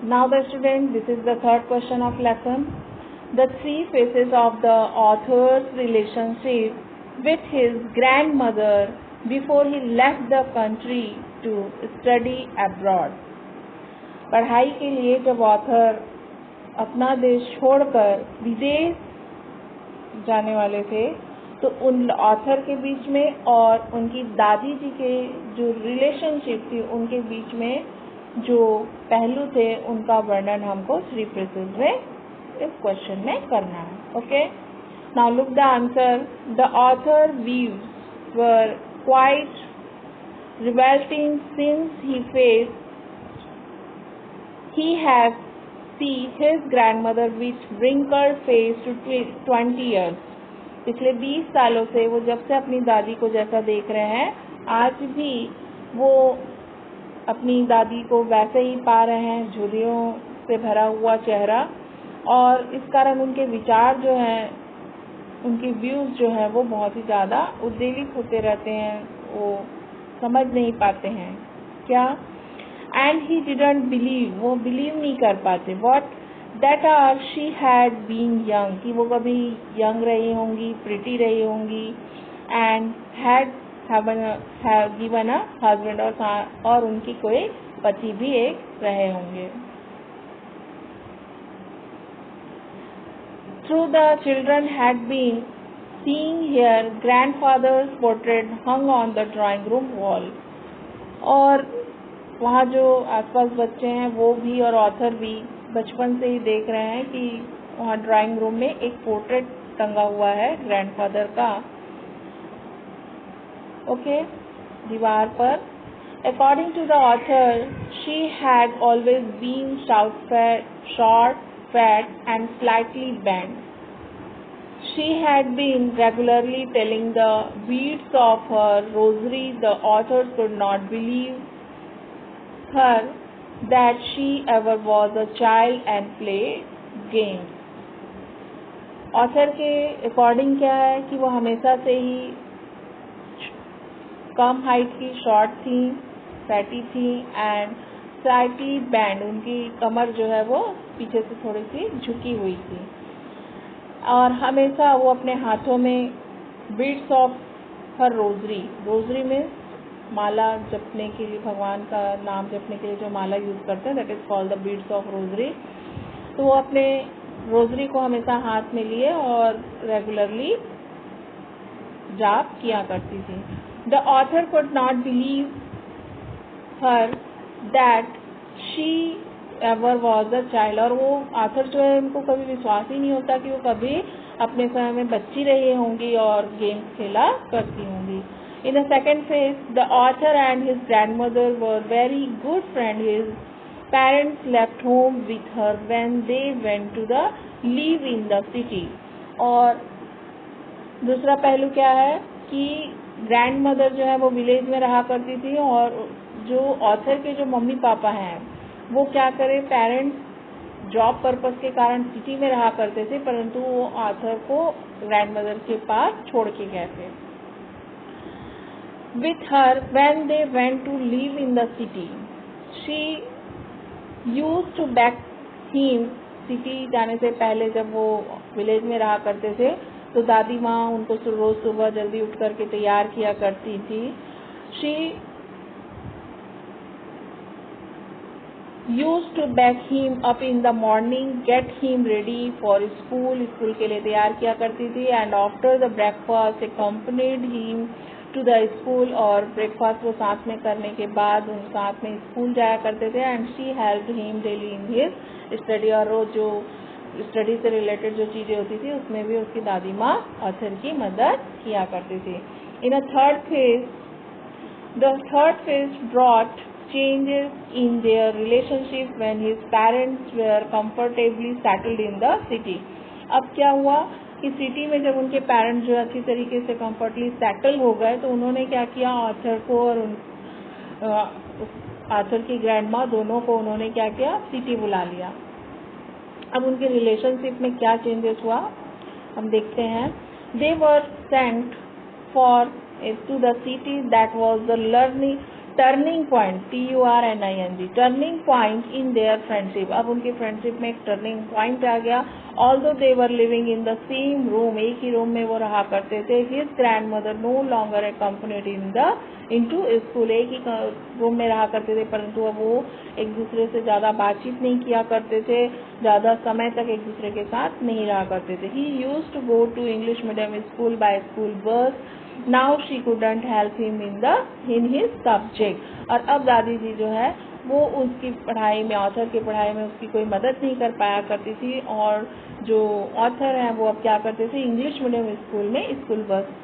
Now the student, this is the third question of lesson. The three phases of the author's relationship with his grandmother before he left the country to study abroad. पढ़ाई के लिए जब author अपना देश छोड़कर विदेश जाने वाले थे तो उन ऑथर के बीच में और उनकी दादी जी के जो रिलेशनशिप थी उनके बीच में जो पहलू थे उनका वर्णन हमको थ्री फेसेस में इस क्वेश्चन में करना है. Okay, now look the answer. The author views were quite revolting since he has seen his grandmother with wrinkled face to 20 years. पिछले 20 सालों से वो जब से अपनी दादी को जैसा देख रहे हैं आज भी वो अपनी दादी को वैसे ही पा रहे हैं, झुर्रियों से भरा हुआ चेहरा, और इस कारण उनके विचार जो हैं, उनकी व्यूज जो हैं वो बहुत ही ज़्यादा उद्वेलित होते रहते हैं, वो समझ नहीं पाते हैं क्या. एंड ही डिडंट बिलीव, वो बिलीव नहीं कर पाते. What that are she had been young, कि वो कभी यंग रही होंगी, प्रिटी रही होंगी, and had given a husband, और उनकी कोई पति भी एक रहे होंगे. Through the children had been seeing here grandfather's portrait hung on the drawing room wall. और वहाँ जो आसपास बच्चे हैं वो भी और ऑथर भी बचपन से ही देख रहे हैं कि वहाँ ड्राइंग रूम में एक पोर्ट्रेट टंगा हुआ है ग्रैंडफादर का. ओके, दीवार पर. According to the author she had always been short, fat and slightly bent. She had been regularly telling the beads of her rosary. The authors could not believe her that she ever was a child and played games. Author के according क्या है कि वो हमेशा से ही कम height की, short थी, fatty थी, एंड स्लाइटली बैंड, उनकी कमर जो है वो पीछे से थोड़ी सी झुकी हुई थी, और हमेशा वो अपने हाथों में बीड्स ऑफ हर रोजरी में माला जपने के लिए, भगवान का नाम जपने के लिए जो माला यूज करते हैं, that is called the beads of rosary. तो वो अपने रोजरी को हमेशा हाथ में लिए और रेगुलरली जाप किया करती थी. The author could not believe her that she ever was a child, और वो ऑथर जो है उनको कभी विश्वास ही नहीं होता कि वो कभी अपने समय में बच्ची रही होंगी और गेम्स खेला करती होंगी. In the second phase the author and his grandmother were very good friend. His parents left home with her when they went to the live in the city. और दूसरा पहलू क्या है कि ग्रैंडमदर जो है वो विलेज में रहा करती थी, और जो ऑथर के जो मम्मी पापा हैं वो क्या करे, पेरेंट्स जॉब पर्पस के कारण सिटी में रहा करते थे, परंतु वो ऑथर को ग्रैंडमदर के पास छोड़ के गए थे. With her when they went to live in the city, she used to back him. City जाने से पहले जब वो विलेज में रहा करते थे तो दादी माँ उनको रोज सुबह जल्दी उठ करके तैयार किया करती थी. She used to back him up in the morning, get him ready for school के लिए तैयार किया करती थी, and after the breakfast accompanied him to the school, और ब्रेकफास्ट वो साथ में करने के बाद उन साथ में स्कूल जाया करते थे. and she helped him daily in his study, और वो जो स्टडी से रिलेटेड जो चीज़ें होती थी उसमें भी उसकी दादी माँ ऑथर की मदद किया करती थी. In a third phase, the third phase brought changes in their relationship when his parents were comfortably settled in the city. अब क्या हुआ कि सिटी में जब उनके पेरेंट्स जो अच्छी तरीके से कंफर्टली सेटल हो गए तो उन्होंने क्या किया, ऑथर को और ऑथर की ग्रैंडमा दोनों को उन्होंने क्या किया, सिटी बुला लिया. अब उनके रिलेशनशिप में क्या चेंजेस हुआ हम देखते हैं. They were sent for to the city, that was the turning point, TURNING, turning point in their friendship. अब उनके फ्रेंडशिप में एक टर्निंग पॉइंट आ गया। Although they were living in the same room, एक ही रूम में वो रहा करते थे। His grand mother no longer accompanied into school, एक ही रूम में रहा करते थे, परंतु अब वो एक दूसरे से ज़्यादा बातचीत नहीं किया करते थे, ज़्यादा समय तक एक दूसरे के साथ नहीं रहा करते थे। He used to go to English medium school by school bus. Now she couldn't help him in his subject. और अब दादी जी जो है वो उसकी पढ़ाई में, ऑथर की पढ़ाई में उसकी कोई मदद नहीं कर पाया करती थी। और जो ऑथर हैं वो अब क्या करते थे, इंग्लिश मीडियम स्कूल में स्कूल बस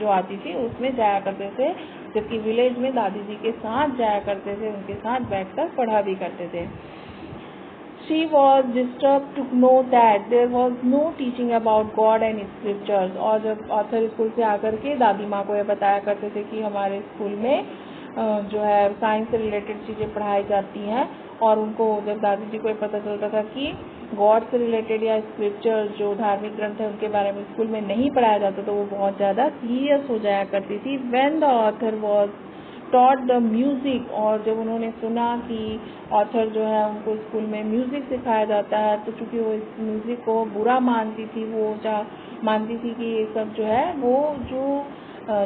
जो आती थी उसमें जाया करते थे, जबकि विलेज में दादी जी के साथ जाया करते थे, उनके साथ बैठकर पढ़ा भी करते थे। She was disturbed to know that there was no teaching about God and scriptures। और जब ऑथर स्कूल से आकर के दादी माँ को ये बताया करते थे कि हमारे स्कूल में जो है साइंस से रिलेटेड चीज़ें पढ़ाई जाती हैं, और उनको जब दादी जी को ये पता चलता था कि गॉड से रिलेटेड या स्क्रिप्चर जो धार्मिक ग्रंथ है उनके बारे में स्कूल में नहीं पढ़ाया जाता, तो वो बहुत ज़्यादा सीरियस हो जाया करती थी। When the author was taught the music, और जब उन्होंने सुना कि ऑथर जो है उनको स्कूल में म्यूज़िक सिखाया जाता है, तो चूँकि वो इस म्यूज़िक को बुरा मानती थी, वो मानती थी कि ये सब जो है वो जो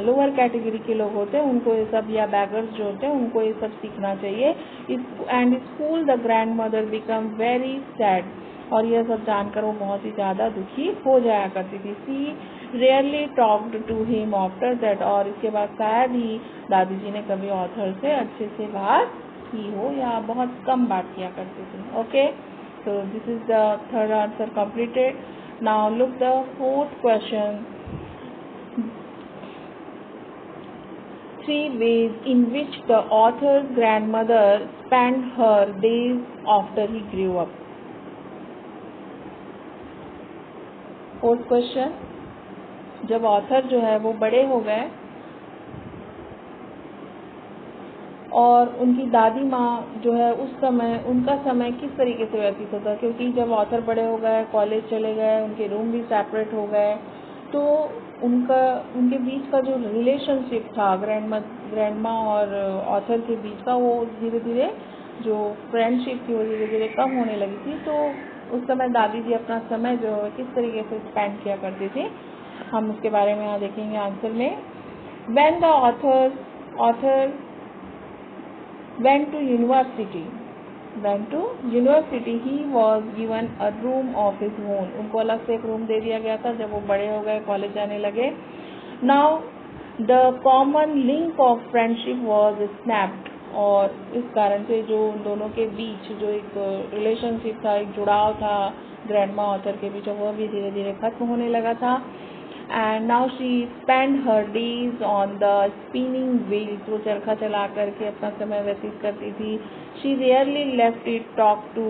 लोअर कैटेगरी के लोग होते हैं उनको ये सब, या बैगर्स जो होते हैं उनको ये सब सीखना चाहिए। And school the grand mother become very sad, और यह सब जानकर वो बहुत ही ज़्यादा दुखी हो जाया करती थी। She rarely talked to him after that, और इसके बाद शायद ही दादी जी ने कभी ऑथर से अच्छे से बात की हो, या बहुत कम बात किया करती थी। Okay, so this is the third answer completed. Now look the fourth question. 3 ways in which the author's grandmother spent her days after he grew up. Fourth question, जब ऑथर जो है वो बड़े हो गए और उनकी दादी माँ जो है उस समय उनका समय किस तरीके से व्यतीत होता, क्योंकि जब ऑथर बड़े हो गए, कॉलेज चले गए, उनके रूम भी सेपरेट हो गए, तो उनके बीच का जो रिलेशनशिप था ग्रैंड माँ और ऑथर के बीच का, वो धीरे धीरे जो फ्रेंडशिप थी वो धीरे धीरे कम होने लगी थी। तो उस समय दादी जी अपना समय जो है किस तरीके से स्पेंड किया करती थी, हम उसके बारे में यहाँ देखेंगे आंसर में। When the author went to university, he was given a room of his own। उनको अलग से एक रूम दे दिया गया था जब वो बड़े हो गए, कॉलेज जाने लगे। Now the common link of friendship was snapped, और इस कारण से जो उन दोनों के बीच जो एक रिलेशनशिप था, एक जुड़ाव था ग्रैंडमा ऑथर के बीच, वो भी धीरे धीरे खत्म होने लगा था। And now she spend her days on the spinning wheels, वो चरखा चला करके अपना समय व्यतीत करती थी। She rarely left it talk to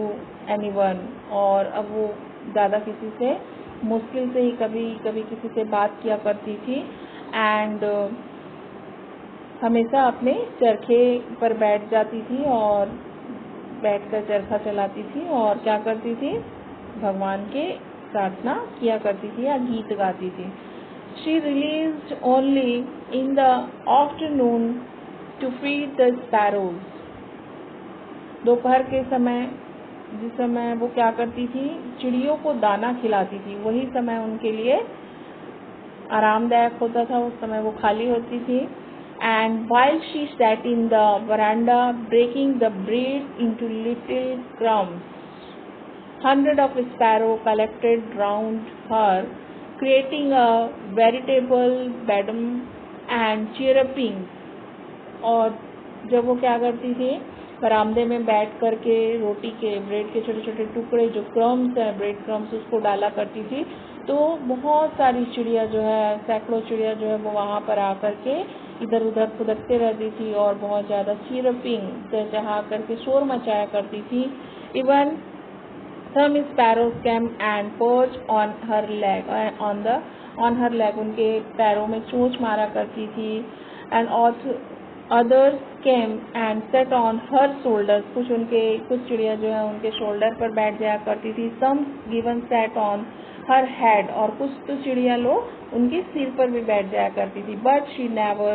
anyone, और अब वो ज़्यादा किसी से, मुश्किल से ही कभी कभी किसी से बात किया करती थी। एंड हमेशा अपने चरखे पर बैठ जाती थी और बैठकर चरखा चलाती थी, और क्या करती थी, भगवान के प्रार्थना किया करती थी या गीत गाती थी। She released only in the afternoon to feed the sparrows, दोपहर के समय जिस समय वो क्या करती थी, चिड़ियों को दाना खिलाती थी, वही समय उनके लिए आरामदायक होता था, उस समय वो खाली होती थी। And while she sat in the veranda breaking the bread into little crumbs, hundreds of sparrows collected round her, creating a veritable bedlam and chirping। और जब वो क्या करती थी, बरामदे में बैठ करके रोटी के, ब्रेड के छोटे छोटे टुकड़े, जो क्रम्स है, ब्रेड क्रम्स, उसको डाला करती थी, तो बहुत सारी चिड़िया जो है, सैकड़ों चिड़िया जो है वो वहाँ पर आकर के इधर उधर फुदकते रहती थी और बहुत ज़्यादा चीरपिंग चहचहा करके शोर मचाया करती थी। Even some sparrows came and perched on her leg, उनके पैरों में चोंच मारा करती थी। and others came and sat on her shoulders, कुछ चिड़िया जो है उनके शोल्डर पर बैठ जाया करती थी। some even sat on her head, और कुछ तो चिड़िया लोग उनके सिर पर भी बैठ जाया करती थी। but she never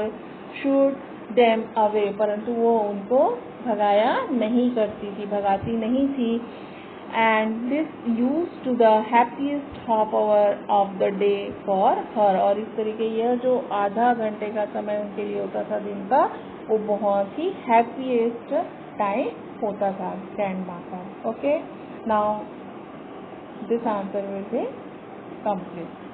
should them away, परंतु वो उनको भगाया नहीं करती थी, भगाती नहीं थी। And this use to the happiest half hour of the day for her, और इस तरीके यह जो आधा घंटे का समय उनके लिए होता था दिन का, वो बहुत ही हैप्पीएस्ट टाइम होता था ग्रैंडमा का। Okay, now this answer will be complete.